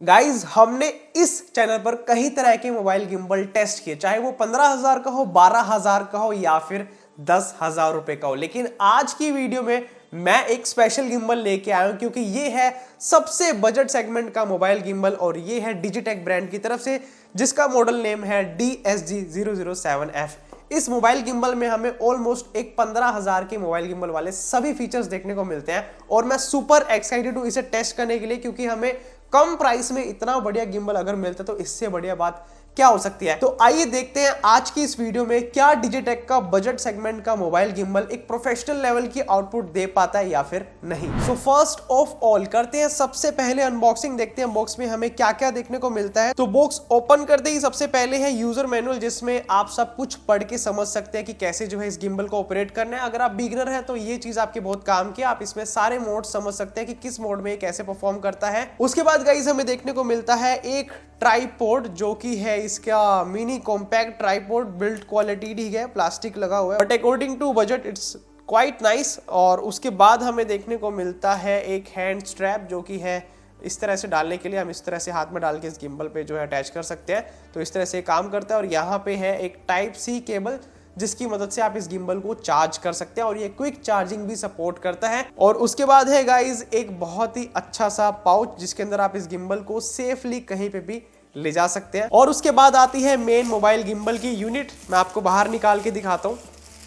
Guys हमने इस channel पर कई तरह के मोबाइल गिम्बल टेस्ट किए, चाहे वो 15,000 का हो, 12,000 का हो या फिर 10,000 रुपए का हो। लेकिन आज की वीडियो में मैं एक स्पेशल गिम्बल लेके आया हूं क्योंकि ये है सबसे बजट सेगमेंट का मोबाइल गिम्बल और ये है डिजिटेक ब्रांड की तरफ से, जिसका मॉडल नेम है DSG007F। इस मोबाइल गिम्बल में हमें ऑलमोस्ट एक 15,000 के मोबाइल गिम्बल वाले सभी फीचर्स देखने को मिलते हैं और मैं सुपर एक्साइटेड हूं इसे टेस्ट करने के लिए, क्योंकि हमें कम प्राइस में इतना बढ़िया गिम्बल अगर मिलता तो इससे बढ़िया बात क्या हो सकती है। तो आइए देखते हैं आज की इस वीडियो में क्या डिजिटेक का बजट सेगमेंट का मोबाइल गिम्बल एक प्रोफेशनल लेवल की आउटपुट दे पाता है या फिर नहीं। सो फर्स्ट ऑफ ऑल करते हैं सबसे पहले अनबॉक्सिंग, देखते हैं बॉक्स में हमें क्या क्या देखने को मिलता है। तो बॉक्स ओपन करते ही सबसे पहले है यूजर मैनुअल, जिसमें आप सब कुछ पढ़ के समझ सकते हैं कि कैसे जो है इस गिम्बल को ऑपरेट करना है। अगर आप बिगिनर है तो ये चीज आपके बहुत काम की, आप इसमें सारे मोड समझ सकते हैं कि किस मोड में कैसे परफॉर्म करता है। उसके बाद गाइस हमें देखने को मिलता है एक ट्राइपॉड, जो कि है इसका mini compact tripod. Build quality ठीक है, प्लास्टिक लगा हुआ है, but according to budget it's quite nice. और उसके बाद हमें देखने को मिलता है एक हैंड स्ट्रैप, जो कि है इस तरह से डालने के लिए हम इस तरह से हाथ में डाल के इस गिम्बल पे जो है अटैच कर सकते हैं। तो इस तरह से काम करता है। और यहाँ पे है एक टाइप सी केबल, जिसकी मदद से आप इस गिम्बल को चार्ज कर सकते हैं और ये क्विक चार्जिंग भी सपोर्ट करता है। और उसके बाद है गाइज एक बहुत ही अच्छा सा पाउच, जिसके अंदर आप इस गिम्बल को सेफली कहीं पे भी ले जा सकते हैं। और उसके बाद आती है मेन मोबाइल गिम्बल की यूनिट। मैं आपको बाहर निकाल के दिखाता हूँ।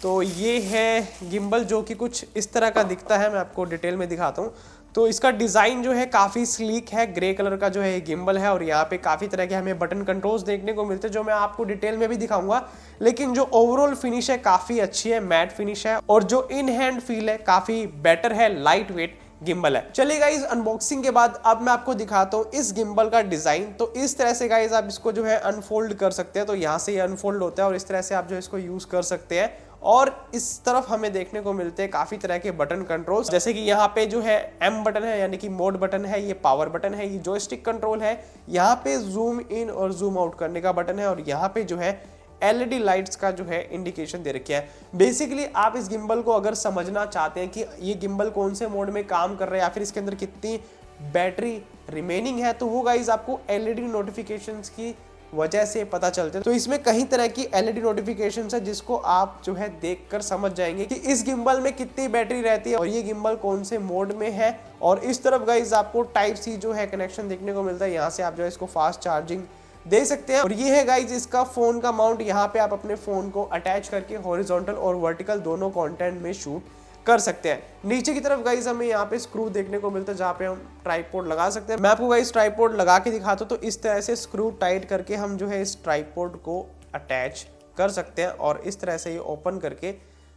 तो ये है गिम्बल, जो कि कुछ इस तरह का दिखता है। मैं आपको डिटेल में दिखाता हूँ। तो इसका डिज़ाइन जो है काफ़ी स्लीक है, ग्रे कलर का जो है गिम्बल है। और यहाँ पे काफ़ी तरह के हमें बटन कंट्रोल्स देखने को मिलते हैं, जो मैं आपको डिटेल में भी दिखाऊंगा। लेकिन जो ओवरऑल फिनिश है काफ़ी अच्छी है, मैट फिनिश है। और जो इन हैंड फील है काफ़ी बेटर है, लाइट वेट गिम्बल है। चलिए गाइज अनबॉक्सिंग के बाद अब मैं आपको दिखाता हूँ इस गिम्बल का डिज़ाइन। तो इस तरह से गाइज आप इसको जो है अनफोल्ड कर सकते हैं। तो यहाँ से ये अनफोल्ड होता है और इस तरह से आप जो इसको यूज़ कर सकते हैं। और इस तरफ हमें देखने को मिलते हैं काफ़ी तरह के बटन कंट्रोल्स, जैसे कि यहाँ पे जो है M बटन है, यानी कि मोड बटन है, ये पावर बटन है, ये जॉयस्टिक कंट्रोल है, यहाँ पे जूम इन और जूम आउट करने का बटन है, और यहाँ पे जो है LED लाइट्स का जो है इंडिकेशन दे रखा है। बेसिकली आप इस गिम्बल को अगर समझना चाहते हैं कि ये गिम्बल कौन से मोड में काम कर रहा है या फिर इसके अंदर कितनी बैटरी रिमेनिंग है, तो वो गाइज आपको LED नोटिफिकेशंस की वजह से पता चलते हैं। तो इसमें कई तरह की LED नोटिफिकेशन है, जिसको आप जो है देखकर समझ जाएंगे कि इस गिम्बल में कितनी बैटरी रहती है और ये गिम्बल कौन से मोड में है। और इस तरफ गाइज आपको टाइप सी जो है कनेक्शन देखने को मिलता है, यहाँ से आप जो है इसको फास्ट चार्जिंग दे सकते हैं। और ये है गाइज इसका फोन का माउंट, यहाँ पे आप अपने फोन को अटैच करके हॉरिजॉन्टल और वर्टिकल दोनों कंटेंट में शूट कर सकते हैं। नीचे की तरफ गाइज हमें यहाँ पे स्क्रू देखने को मिलता है, जहाँ पे हम ट्राइपॉड लगा सकते हैं। मैं आपको गाइज ट्राइपॉड लगा के दिखाता हूँ। तो इस तरह से स्क्रू टाइट करके हम जो है इस ट्राइपॉड को अटैच कर सकते हैं और इस तरह से ये ओपन करके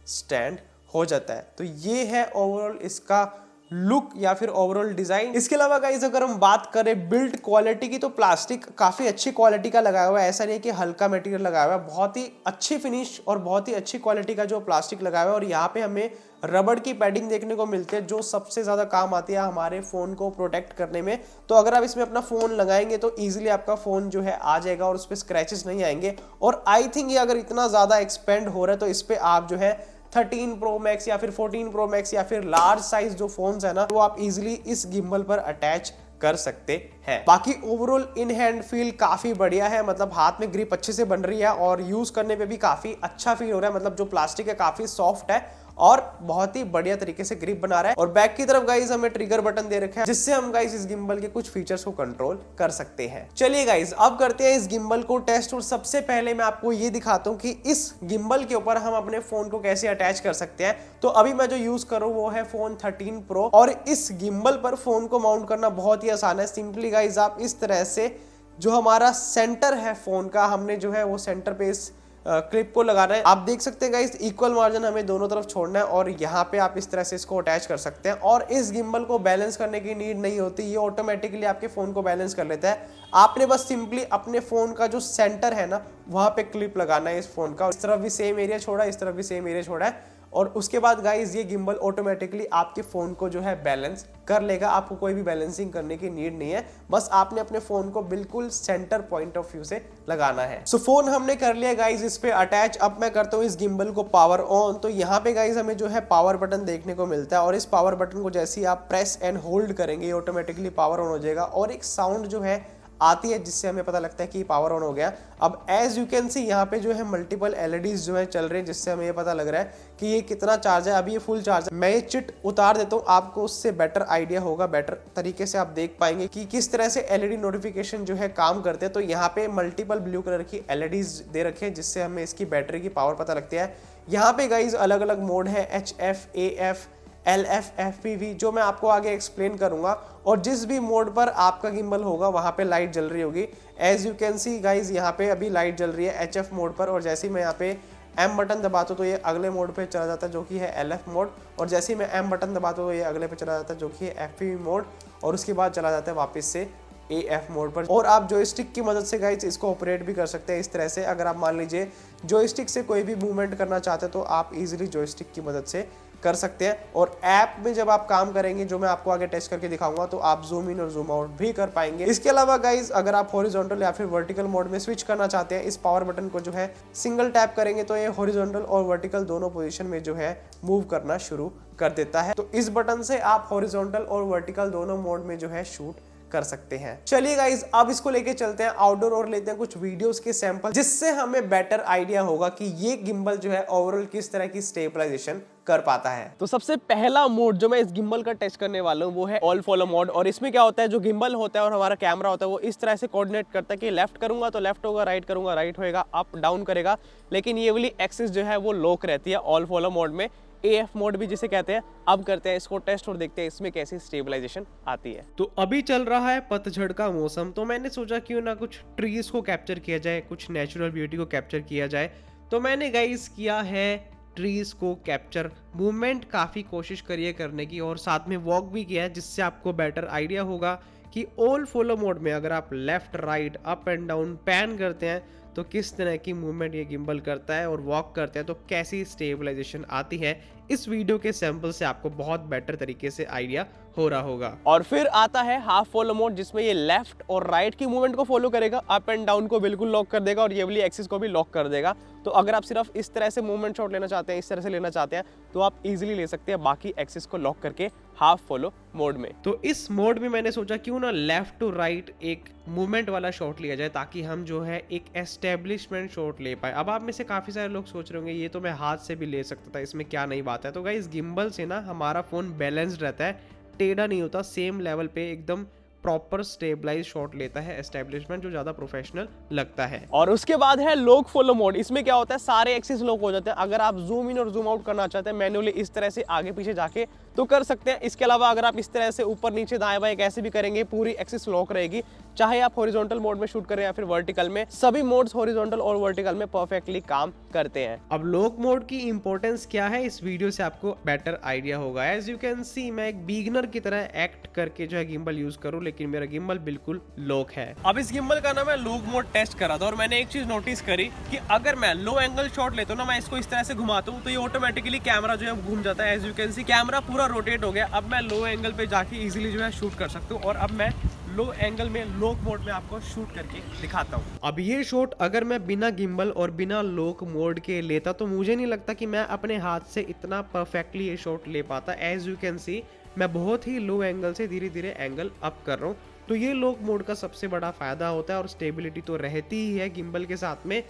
स्टैंड हो जाता है। तो ये है ओवरऑल इसका लुक या फिर ओवरऑल डिजाइन। इसके अलावा गाइस अगर हम बात करें बिल्ड क्वालिटी की, तो प्लास्टिक काफी अच्छी क्वालिटी का लगाया हुआ है, ऐसा नहीं कि हल्का मटेरियल लगाया हुआ है। बहुत ही अच्छी फिनिश और बहुत ही अच्छी क्वालिटी का जो प्लास्टिक लगाया हुआ है। और यहाँ पे हमें रबड़ की पैडिंग देखने को मिलती है, जो सबसे ज्यादा काम आती है हमारे फोन को प्रोटेक्ट करने में। तो अगर आप इसमें अपना फोन लगाएंगे तो इजीली आपका फोन जो है आ जाएगा और उस पर स्क्रैचेस नहीं आएंगे। और आई थिंक ये अगर इतना ज्यादा एक्सपेंड हो रहा है तो इस पे आप जो है 13 प्रो मैक्स या फिर 14 प्रो मैक्स या फिर लार्ज साइज जो फोन्स है ना, वो आप इजीली इस गिम्बल पर अटैच कर सकते हैं। बाकी ओवरऑल इन हैंड फील काफी बढ़िया है, मतलब हाथ में ग्रिप अच्छे से बन रही है और यूज करने पे भी काफी अच्छा फील हो रहा है। मतलब जो प्लास्टिक है काफी सॉफ्ट है और बहुत ही बढ़िया तरीके से ग्रिप बना रहा है। और बैक की तरफ गाइज हमें ट्रिगर बटन दे रखा है, जिससे हम गाइज इस गिम्बल के कुछ फीचर्स को कंट्रोल कर सकते हैं। चलिए गाइज अब करते हैं इस गिम्बल को टेस्ट। और सबसे पहले मैं आपको ये दिखाता हूँ कि इस गिम्बल के ऊपर हम अपने फोन को कैसे अटैच कर सकते हैं। तो अभी मैं जो यूज करूँ वो है फोन 13 प्रो और इस गिम्बल पर फोन को माउंट करना बहुत ही आसान है। सिंपली गाइज आप इस तरह से जो हमारा सेंटर है फोन का, हमने जो है वो सेंटर पे इस क्लिप को लगाना है। आप देख सकते हैं गाइस इक्वल मार्जिन हमें दोनों तरफ छोड़ना है और यहाँ पे आप इस तरह से इसको अटैच कर सकते हैं। और इस गिम्बल को बैलेंस करने की नीड नहीं होती, ये ऑटोमेटिकली आपके फोन को बैलेंस कर लेता है। आपने बस सिंपली अपने फोन का जो सेंटर है ना, वहां पे क्लिप लगाना है इस फोन का। इस तरफ भी सेम एरिया छोड़ा, इस तरफ भी सेम एरिया छोड़ा है और उसके बाद गाइज ये गिम्बल ऑटोमेटिकली आपके फ़ोन को जो है बैलेंस कर लेगा। आपको कोई भी बैलेंसिंग करने की नीड नहीं है, बस आपने अपने फ़ोन को बिल्कुल सेंटर पॉइंट ऑफ व्यू से लगाना है। सो फ़ोन हमने कर लिया गाइज इस पे अटैच। अब मैं करता हूँ इस गिम्बल को पावर ऑन। तो यहाँ पे गाइज हमें जो है पावर बटन देखने को मिलता है और इस पावर बटन को जैसे ही आप प्रेस एंड होल्ड करेंगे ऑटोमेटिकली पावर ऑन हो जाएगा और एक साउंड जो है आती है जिससे हमें पता लगता है कि पावर ऑन हो गया। अब एज यू कैन सी यहाँ पे जो है मल्टीपल एलईडीज जो है चल रहे हैं जिससे हमें ये पता लग रहा है कि ये कितना चार्ज है। अभी ये फुल चार्ज है। मैं ये चिट उतार देता हूँ, आपको उससे बेटर आइडिया होगा, बेटर तरीके से आप देख पाएंगे कि किस तरह से एलईडी नोटिफिकेशन जो है काम करते हैं। तो यहाँ पे मल्टीपल ब्लू कलर की एलईडीज दे रखे हैं जिससे हमें इसकी बैटरी की पावर पता लगती है। यहाँ पे गाइज अलग अलग मोड है, HF, AF, LF, FPV, जो मैं आपको आगे एक्सप्लेन करूंगा। और जिस भी मोड पर आपका गिम्बल होगा वहां पे लाइट जल रही होगी। As you can see guys यहाँ पे अभी लाइट जल रही है HF मोड पर और जैसे ही मैं यहाँ पे M बटन दबाता हूँ तो ये अगले मोड पे चला जाता है जो कि है LF मोड और जैसे ही मैं M बटन दबाता हूँ तो ये अगले पे चला जाता है जो कि है FPV मोड और उसके बाद चला जाता है वापस से AF मोड पर। और आप जॉयस्टिक की मदद से गाइज इसको ऑपरेट भी कर सकते हैं इस तरह से। अगर आप मान लीजिए जॉयस्टिक से कोई भी मूवमेंट करना चाहते हैं तो आप इजीली जॉयस्टिक की मदद से कर सकते हैं। और ऐप में जब आप काम करेंगे, जो मैं आपको आगे टेस्ट करके दिखाऊंगा, तो आप जूम इन और जूम आउट भी कर पाएंगे। इसके अलावा गाइज अगर आप हॉरिजॉन्टल या फिर वर्टिकल मोड में स्विच करना चाहते हैं, इस पावर बटन को जो है सिंगल टैप करेंगे तो ये हॉरिजॉन्टल और वर्टिकल दोनों पोजीशन में जो है मूव करना शुरू कर देता है। तो इस बटन से आप हॉरिजॉन्टल और वर्टिकल दोनों मोड में जो है शूट कर सकते हैं। चलिए गाइज अब इसको लेके चलते हैं आउटडोर और लेते हैं कुछ वीडियोस के सैंपल जिससे हमें बेटर आइडिया होगा कि ये गिम्बल जो है ओवरऑल किस तरह की स्टेबलाइजेशन कर पाता है। तो सबसे पहला मोड जो मैं इस गिम्बल का टेस्ट करने वाला हूँ वो है ऑल फॉलो मोड। और इसमें क्या होता है, जो गिम्बल होता है और हमारा कैमरा होता है वो इस तरह से कोऑर्डिनेट करता है कि लेफ्ट करूंगा तो लेफ्ट होगा, राइट करूंगा राइट होगा, अप डाउन करेगा। लेकिन ये वाली एक्सिस जो है वो लॉक रहती है ऑल फॉलो मोड में, AF मोड भी जिसे कहते हैं। अब करते हैं इसको टेस्ट और देखते हैं इसमें कैसी स्टेबलाइजेशन आती है। तो अभी चल रहा है पतझड़ का मौसम, तो मैंने सोचा क्यों ना कुछ ट्रीज को कैप्चर किया जाए, कुछ नेचुरल ब्यूटी को कैप्चर किया जाए। तो मैंने गाइस किया है ट्रीज को कैप्चर। मूवमेंट काफ़ी कोशिश करिए करने की और साथ में वॉक भी किया है जिससे आपको बेटर आइडिया होगा कि ऑल फॉलो मोड में अगर आप left right up and down pan करते हैं तो किस तरह की मूवमेंट ये गिम्बल करता है और वॉक करते हैं तो कैसी स्टेबलाइजेशन आती है। इस वीडियो के सैंपल से आपको बहुत बेटर तरीके से आइडिया हो रहा होगा। और फिर आता है हाफ फॉलो मोड जिसमें ये लेफ्ट और राइट की मूवमेंट को फॉलो करेगा, अप एंड डाउन को बिल्कुल लॉक कर देगा और ये वाली एक्सिस को भी लॉक कर देगा। तो अगर आप सिर्फ इस तरह से मूवमेंट शॉट लेना चाहते हैं, इस तरह से लेना चाहते हैं तो आप इजीली ले सकते हैं बाकी एक्सिस को लॉक करके हाफ फॉलो मोड में। तो इस मोड में मैंने सोचा क्यों ना लेफ्ट टू राइट एक मूवमेंट वाला शॉट लिया जाए ताकि हम जो है एक एस्टेब्लिशमेंट शॉट ले पाए। अब आप में से काफी सारे लोग सोच रहे होंगे ये तो मैं हाथ से भी ले सकता था, इसमें क्या नई बात है। तो गाइस गिम्बल से ना हमारा फोन बैलेंस्ड रहता है, टेढ़ा नहीं होता, सेम लेवल पे एकदम प्रॉपर स्टेबलाइज शॉट लेता है, एस्टेब्लिशमेंट जो ज्यादा प्रोफेशनल लगता है। और उसके बाद है लॉक फॉलो मोड। इसमें क्या होता है, सारे एक्सिस लॉक हो जाते हैं। अगर आप जूम इन और जूम आउट करना चाहते हैं मैन्युअली इस तरह से आगे पीछे जाके तो कर सकते हैं। इसके अलावा अगर आप इस तरह से ऊपर नीचे दाएं बाएं कैसे भी करेंगे पूरी एक्सिस लॉक रहेगी, चाहे आप हॉरिजॉन्टल मोड में शूट करें या फिर वर्टिकल में। सभी मोड्स हॉरिजॉन्टल और वर्टिकल में परफेक्टली काम करते हैं। अब लॉक मोड की इंपॉर्टेंस क्या है इस वीडियो से आपको बेटर आइडिया होगा। एज यू कैन सी मैं एक बिगिनर की तरह एक्ट करके जो है गिम्बल यूज करूं, लेकिन मेरा गिम्बल बिल्कुल लॉक है। अब इस गिम्बल का ना मैं लॉक मोड टेस्ट करा था और मैंने एक चीज नोटिस करी कि अगर मैं लो एंगल शॉट लेता हूँ ना, मैं इसको इस तरह से घुमाता हूँ तो ये ऑटोमेटिकली कैमरा जो है घूम जाता है। As you can see camera पूरा रोटेट हो गया। अब मैं लो एंगल पे जाके इजीली जो है शूट कर सकता हूँ। और अब मैं लो एंगल में लॉक मोड में आपको शूट करके दिखाता हूँ। अब ये शॉट अगर मैं बिना गिम्बल और बिना लॉक मोड के लेता तो मुझे नहीं लगता कि मैं अपने हाथ से इतना परफेक्टली ये शॉट ले पाता। एज यू कैन सी मैं बहुत ही लो एंगल से धीरे धीरे एंगल अप कर रहा हूँ। तो ये लॉक मोड का सबसे बड़ा फायदा होता है और स्टेबिलिटी तो रहती ही है गिम्बल के साथ में।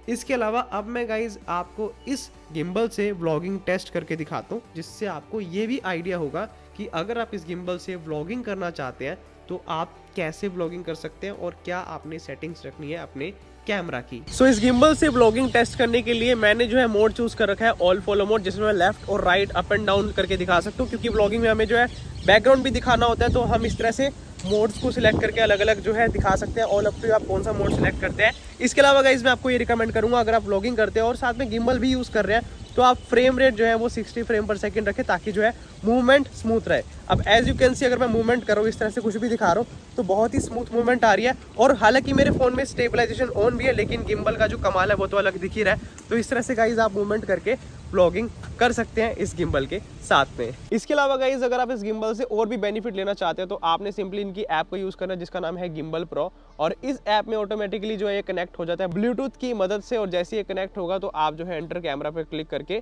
इसके अलावा अब मैं गाइज आपको इस गिम्बल से व्लॉगिंग टेस्ट करके दिखाता हूँ जिससे आपको ये भी आइडिया होगा कि अगर आप इस गिम्बल से व्लॉगिंग करना चाहते हैं तो आप कैसे व्लॉगिंग कर सकते हैं और क्या आपने सेटिंग्स रखनी है अपने कैमरा की। सो इस गिम्बल से व्लॉगिंग टेस्ट करने के लिए मैंने जो है मोड चूज कर रखा है ऑल फॉलो मोड, जिसमें मैं लेफ्ट और राइट अप एंड डाउन करके दिखा सकता हूँ। क्योंकि व्लॉगिंग में हमें जो है बैकग्राउंड भी दिखाना होता है तो हम इस तरह से मोड्स को सिलेक्ट करके अलग अलग जो है दिखा सकते हैं। ऑल अप टू आप कौन सा मोड सिलेक्ट करते हैं। इसके अलावा गाइस मैं आपको ये रिकमेंड करूंगा, अगर आप व्लॉगिंग करते हैं और साथ में गिम्बल भी यूज कर रहे हैं तो आप फ्रेम रेट जो है वो 60 फ्रेम पर सेकंड रखें ताकि जो है मूवमेंट स्मूथ रहे। अब एज यू कैन सी अगर मैं मूवमेंट कर रहा हूँ, इस तरह से कुछ भी दिखा रहा हूँ तो बहुत ही स्मूथ मूवमेंट आ रही है। और हालांकि मेरे फोन में स्टेबलाइजेशन ऑन भी है, लेकिन गिम्बल का जो कमाल है वो तो अलग दिख ही रहा है। तो इस तरह से गाइज आप मूवमेंट करके व्लॉगिंग कर सकते हैं इस गिम्बल के साथ में। इसके अलावा गाइज अगर आप इस गिम्बल से और भी बेनिफिट लेना चाहते हैं तो आपने सिंपली इनकी ऐप को यूज करना है जिसका नाम है गिम्बल प्रो। और इस ऐप में ऑटोमेटिकली जो है ये कनेक्ट हो जाता है ब्लूटूथ की मदद से। और जैसे ये कनेक्ट होगा तो आप जो है एंटर कैमरा पे क्लिक करके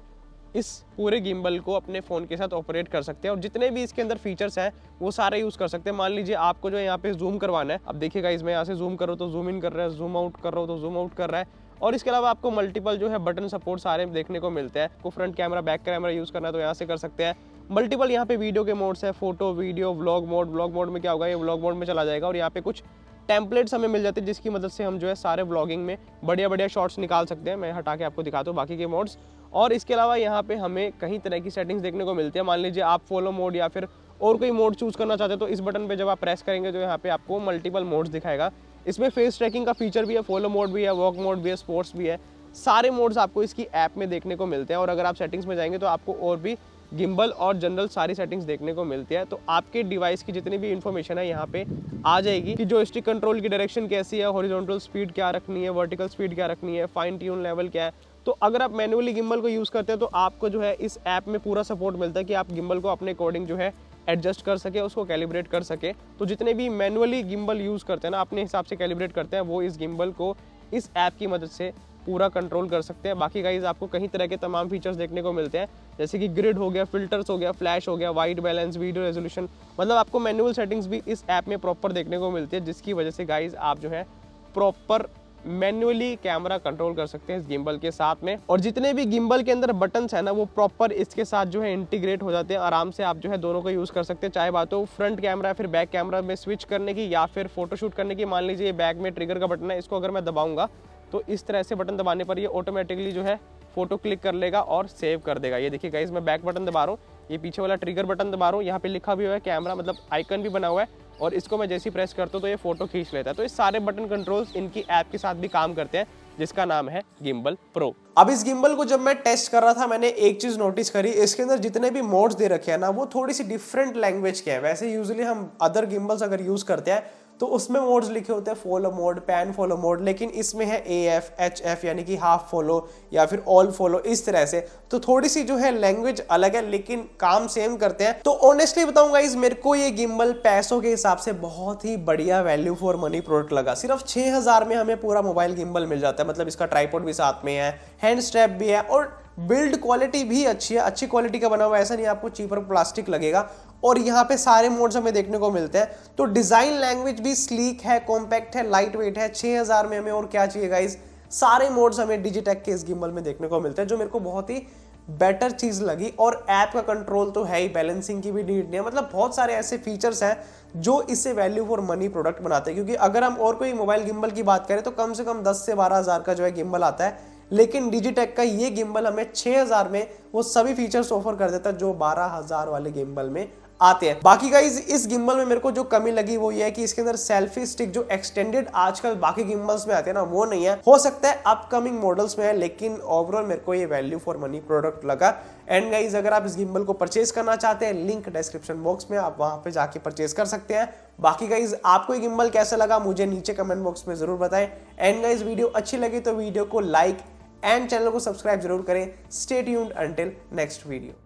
इस पूरे गिम्बल को अपने फ़ोन के साथ ऑपरेट कर सकते हैं। और जितने भी इसके अंदर फीचर्स हैं वो सारे यूज़ कर सकते हैं। मान लीजिए आपको जो है यहाँ पे जूम करवाना है, अब देखिएगा इसमें यहाँ से जूम करो तो जूम इन कर रहा है, जूम आउट कर रहा हो तो जूम आउट कर रहा है। और इसके अलावा आपको मल्टीपल जो है बटन सपोर्ट सारे देखने को मिलते हैं। को front camera back camera use करना है तो यहाँ से कर सकते हैं। मल्टीपल यहाँ पे वीडियो के मोड्स है, फोटो वीडियो व्लॉग मोड में क्या होगा, ये व्लॉग मोड में चला जाएगा। और यहाँ पे कुछ टेम्पलेट्स हमें मिल जाते हैं जिसकी मदद से हम जो है सारे व्लॉगिंग में बढ़िया बढ़िया शॉट्स निकाल सकते हैं। मैं हटा के आपको दिखाता हूँ बाकी के मोड्स। और इसके अलावा यहाँ पे हमें कई तरह की सेटिंग्स देखने को मिलती है। मान लीजिए आप फॉलो मोड या फिर और कोई मोड चूज़ करना चाहते हैं तो इस बटन पे जब आप प्रेस करेंगे तो यहाँ पे आपको मल्टीपल मोड्स दिखाएगा। इसमें फेस ट्रैकिंग का फीचर भी है, फॉलो मोड भी है, वॉक मोड भी है, स्पोर्ट्स भी है। सारे मोड्स आपको इसकी ऐप में देखने को मिलते हैं। और अगर आप सेटिंग्स में जाएंगे तो आपको और भी गिम्बल और जनरल सारी सेटिंग्स देखने को मिलती है। तो आपके डिवाइस की जितनी भी इंफॉर्मेशन है यहाँ पे आ जाएगी कि जो स्टिक कंट्रोल की डायरेक्शन कैसी है, हॉरिजॉन्टल स्पीड क्या रखनी है, वर्टिकल स्पीड क्या रखनी है, फाइन ट्यून लेवल क्या है। तो अगर आप मैन्युअली गिम्बल को यूज़ करते हैं तो आपको जो है इस ऐप में पूरा सपोर्ट मिलता है कि आप गिम्बल को अपने अकॉर्डिंग जो है एडजस्ट कर सके, उसको कैलिब्रेट कर सके। तो जितने भी मैनुअली गिम्बल यूज़ करते हैं ना, अपने हिसाब से कैलिब्रेट करते हैं, वो इस गिम्बल को इस ऐप की मदद से पूरा कंट्रोल कर सकते हैं। बाकी गाइज आपको कई तरह के तमाम फीचर्स देखने को मिलते हैं जैसे कि ग्रिड हो गया, फिल्टर्स हो गया, फ्लैश हो गया, वाइट बैलेंस, वीडियो रेजोल्यूशन। मतलब आपको मैनुअल सेटिंग्स भी इस ऐप में प्रॉपर देखने को मिलती है, जिसकी वजह से गाइज आप जो है प्रॉपर मैन्युअली कैमरा कंट्रोल कर सकते हैं इस गिम्बल के साथ में। और जितने भी गिम्बल के अंदर बटन्स है ना वो प्रॉपर इसके साथ जो है इंटीग्रेट हो जाते हैं। आराम से आप जो है दोनों को यूज़ कर सकते हैं, चाहे बात हो फ्रंट कैमरा फिर बैक कैमरा में स्विच करने की या फिर फोटोशूट करने की। मान लीजिए बैक में ट्रिगर का बटन है, इसको अगर मैं दबाऊंगा तो इस तरह से बटन दबाने पर ये ऑटोमेटिकली जो है फोटो क्लिक कर लेगा और सेव कर देगा। ये देखिए गाइस, मैं बैक बटन दबा रहा हूँ, ये पीछे वाला ट्रिगर बटन दबा रहा हूँ, यहाँ पे लिखा भी हुआ है कैमरा, मतलब आइकन भी बना हुआ है। और इसको मैं जैसे ही प्रेस करता हूँ तो ये फोटो खींच लेता है। तो ये सारे बटन कंट्रोल्स इनकी ऐप के साथ भी काम करते हैं जिसका नाम है गिम्बल प्रो। अब इस गिम्बल को जब मैं टेस्ट कर रहा था मैंने एक चीज नोटिस करी, इसके अंदर जितने भी मोड्स दे रखे हैं ना वो थोड़ी सी डिफरेंट लैंग्वेज के हैं। वैसे यूजुअली हम अदर गिम्बल्स अगर यूज करते हैं तो उसमें मोड्स लिखे होते हैं follow mode, pan follow mode, लेकिन इसमें है AF, HF यानी कि हाफ फॉलो या फिर ऑल फॉलो, इस तरह से। तो थोड़ी सी जो है लैंग्वेज अलग है लेकिन काम सेम करते हैं। तो ऑनेस्टली बताऊंगा गाइस, मेरे को ये गिम्बल पैसों के हिसाब से बहुत ही बढ़िया वैल्यू फॉर मनी प्रोडक्ट लगा। सिर्फ 6000 में हमें पूरा मोबाइल गिम्बल मिल जाता है। मतलब इसका ट्राइपॉड भी साथ में है, हैंड स्ट्रैप भी है और बिल्ड क्वालिटी भी अच्छी है, अच्छी क्वालिटी का बना हुआ है, ऐसा नहीं आपको चीपर प्लास्टिक लगेगा। और यहाँ पे सारे मोड्स हमें देखने को मिलते हैं। तो डिजाइन लैंग्वेज भी स्लीक है, कॉम्पैक्ट है, लाइट वेट है। 6000 में हमें और क्या चाहिए गाइस, सारे मोड्स हमें डिजिटेक के इस गिम्बल में देखने को मिलते हैं, जो मेरे को बहुत ही बेटर चीज लगी। और ऐप का कंट्रोल तो है ही, बैलेंसिंग की भी नीड नहीं है। मतलब बहुत सारे ऐसे फीचर्स हैं जो इससे वैल्यू फॉर मनी प्रोडक्ट बनाते हैं। क्योंकि अगर हम और कोई मोबाइल गिम्बल की बात करें तो कम से कम 10 से 12 हज़ार का जो है गिम्बल आता है, लेकिन डिजिटेक का ये गिम्बल हमें 6000 में वो सभी फीचर्स ऑफर कर देता है जो 12000 वाले गिम्बल में आते हैं। बाकी गाइस इस गिम्बल में मेरे को जो कमी लगी वो ये है कि इसके अंदर सेल्फी स्टिक जो एक्सटेंडेड आजकल बाकी गिम्बल्स में आते हैं ना वो नहीं है। हो सकता है अपकमिंग मॉडल्स में है, लेकिन ओवरऑल मेरे को ये वैल्यू फॉर मनी प्रोडक्ट लगा। एंड गाइस अगर आप इस गिम्बल को परचेज करना चाहते हैं, लिंक डिस्क्रिप्शन बॉक्स में, आप वहां पे जाके परचेज कर सकते हैं। बाकी गाइस आपको ये गिम्बल कैसा लगा मुझे नीचे कमेंट बॉक्स में जरूर बताएं। एंड गाइस वीडियो अच्छी लगी तो वीडियो को लाइक एंड चैनल को सब्सक्राइब जरूर करें। Stay tuned until next video.